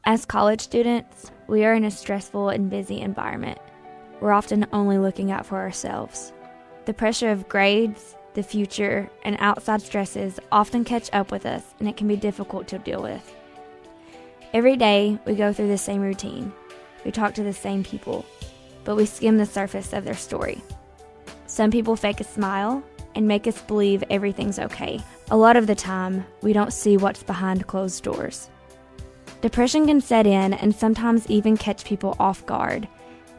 As college students, we are in a stressful and busy environment. We're often only looking out for ourselves. The pressure of grades, the future, and outside stresses often catch up with us, and it can be difficult to deal with. Every day, we go through the same routine. We talk to the same people, but we skim the surface of their story. Some people fake a smile and make us believe everything's okay. A lot of the time, we don't see what's behind closed doors. Depression can set in and sometimes even catch people off guard,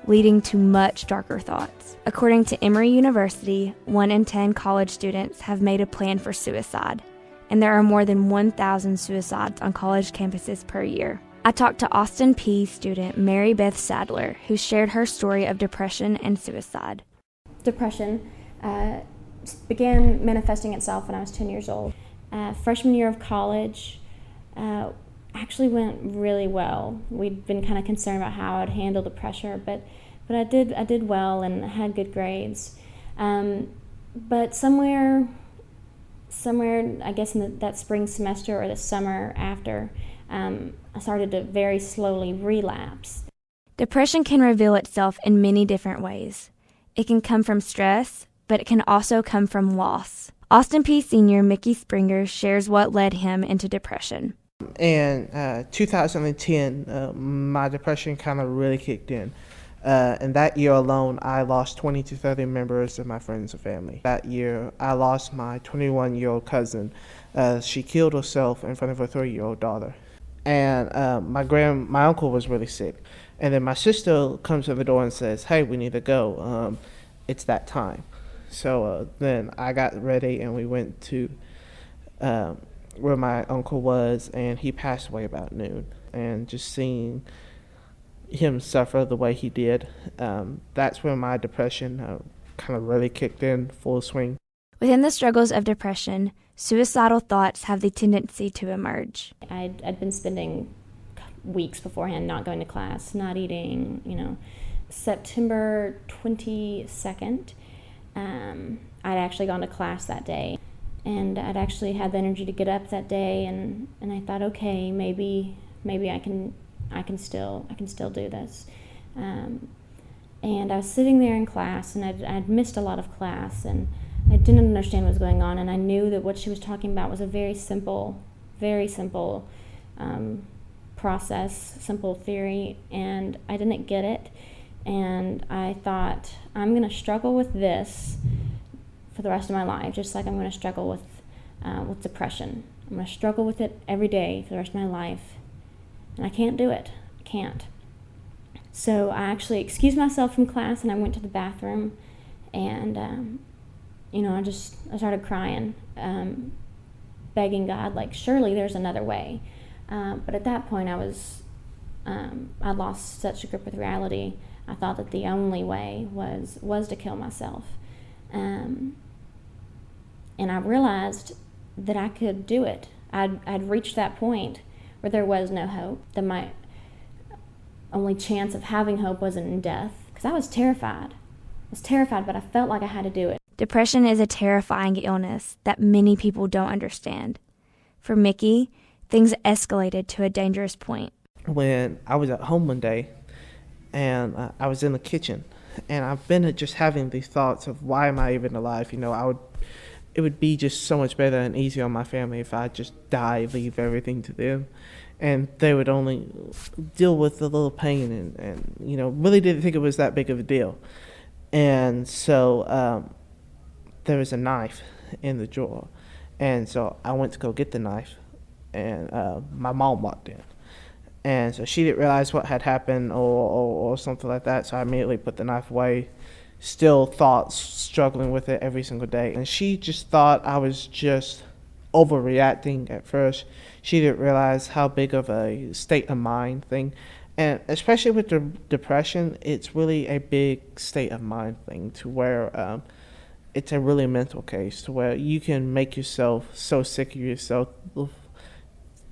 leading to much darker thoughts. According to Emory University, 1 in 10 college students have made a plan for suicide, and there are more than 1,000 suicides on college campuses per year. I talked to Austin Peay student Mary Beth Sadler, who shared her story of depression and suicide. Depression began manifesting itself when I was 10 years old. Freshman year of college actually went really well. We'd been kind of concerned about how I'd handle the pressure, but I did well and had good grades. But somewhere, I guess in that spring semester or the summer after, I started to very slowly relapse. Depression can reveal itself in many different ways. It can come from stress, but it can also come from loss. Austin Peay senior Mickey Springer shares what led him into depression. In 2010, my depression kind of really kicked in. And that year alone, I lost 20 to 30 members of my friends and family. That year, I lost my 21-year-old cousin. She killed herself in front of her 3-year-old daughter. And my uncle was really sick. And then my sister comes to the door and says, "Hey, we need to go. It's that time." So then I got ready and we went to where my uncle was, and he passed away about noon. And just seeing him suffer the way he did, that's when my depression kind of really kicked in full swing. Within the struggles of depression, suicidal thoughts have the tendency to emerge. I'd been spending weeks beforehand not going to class, not eating, September 22nd, I'd actually gone to class that day. And I'd actually had the energy to get up that day, and I thought, okay, maybe I can still do this. And I was sitting there in class, and I'd missed a lot of class, and I didn't understand what was going on, and I knew that what she was talking about was a very simple process, simple theory, and I didn't get it. And I thought, I'm going to struggle with this for the rest of my life, just like I'm going to struggle with depression. I'm going to struggle with it every day for the rest of my life, and I can't do it. I can't. So I actually excused myself from class, and I went to the bathroom, and I started crying, begging God, like, surely there's another way. But at that point, I lost such a grip with reality. I thought that the only way was to kill myself. And I realized that I could do it. I'd reached that point where there was no hope, that my only chance of having hope wasn't in death, because I was terrified. But I felt like I had to do it. Depression is a terrifying illness that many people don't understand. For Mickey, things escalated to a dangerous point. When I was at home one day, and I was in the kitchen, and I've been just having these thoughts of, why am I even alive? It would be just so much better and easier on my family if I just die, leave everything to them, and they would only deal with the little pain and really didn't think it was that big of a deal. And so there was a knife in the drawer, and so I went to go get the knife, and my mom walked in. And so she didn't realize what had happened or something like that, so I immediately put the knife away. Still struggling with it every single day. And she just thought I was just overreacting at first. She didn't realize how big of a state of mind thing. And especially with the depression, it's really a big state of mind thing, to where it's a really mental case, to where you can make yourself so sick of yourself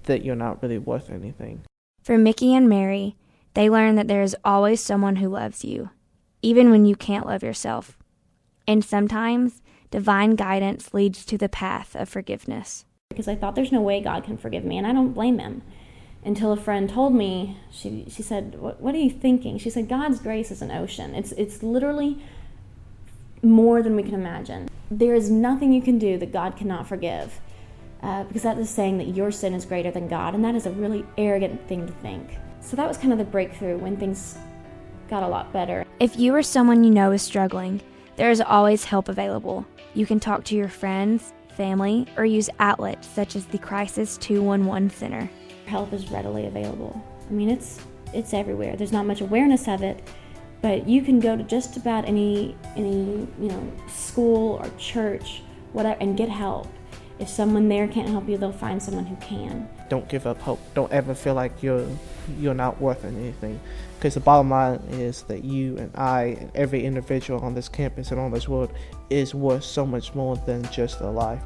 that you're not really worth anything. For Mickey and Mary, they learn that there is always someone who loves you, even when you can't love yourself. And sometimes, divine guidance leads to the path of forgiveness. Because I thought, there's no way God can forgive me, and I don't blame him. until a friend told me, she said, what are you thinking? She said, God's grace is an ocean. It's literally more than we can imagine. There is nothing you can do that God cannot forgive, because that is saying that your sin is greater than God, and that is a really arrogant thing to think. So that was kind of the breakthrough when things got a lot better. If you or someone you know is struggling, there is always help available. You can talk to your friends, family, or use outlets such as the Crisis 211 Center. Help is readily available. I mean, it's everywhere. There's not much awareness of it, but you can go to just about any school or church, whatever, and get help. If someone there can't help you, they'll find someone who can. Don't give up hope. Don't ever feel like you're not worth anything, because the bottom line is that you and I and every individual on this campus and on this world is worth so much more than just a life.